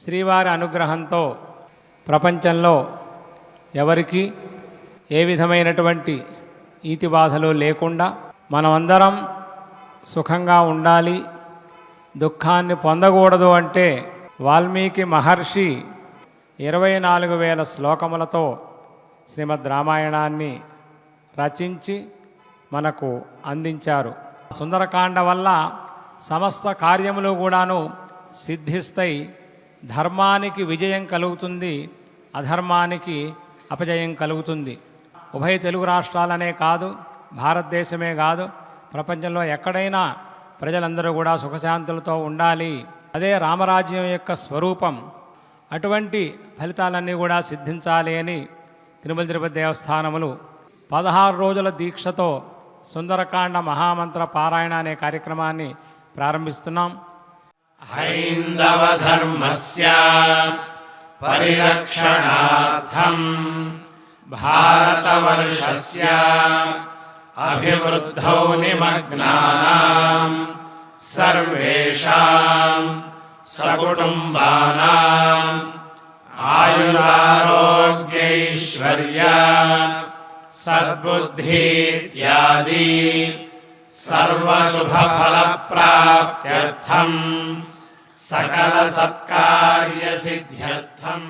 శ్రీవారి అనుగ్రహంతో ప్రపంచంలో ఎవరికి ఏ విధమైనటువంటి ఈతి బాధలు లేకుండా మనమందరం సుఖంగా ఉండాలి, దుఃఖాన్ని పొందకూడదు అంటే వాల్మీకి మహర్షి 24,000 శ్లోకములతో శ్రీమద్ రామాయణాన్ని రచించి మనకు అందించారు. సుందరకాండ వల్ల సమస్త కార్యములు కూడాను సిద్ధిస్తాయి. ధర్మానికి విజయం కలుగుతుంది, అధర్మానికి అపజయం కలుగుతుంది. ఉభయ తెలుగు రాష్ట్రాలనే కాదు, భారతదేశమే కాదు, ప్రపంచంలో ఎక్కడైనా ప్రజలందరూ కూడా సుఖశాంతులతో ఉండాలి. అదే రామరాజ్యం యొక్క స్వరూపం. అటువంటి ఫలితాలన్నీ కూడా సిద్ధించాలి అని తిరుమల తిరుపతి దేవస్థానములు 16 రోజుల దీక్షతో సుందరకాండ మహామంత్ర పారాయణ అనే కార్యక్రమాన్ని ప్రారంభిస్తున్నాం. హైందవ ధర్మస్య పరిరక్షణార్థం భారతవర్షస్య అభివృద్ధౌ నిమగ్నానాం సర్వేషాం సకుటుంబానాం ఆయురారోగ్యైశ్వర్య సద్బుద్ధి ఇత్యాది సర్వశుభఫలప్రాప్త్యర్థం సకల సత్కార్య సిద్ధ్యర్థం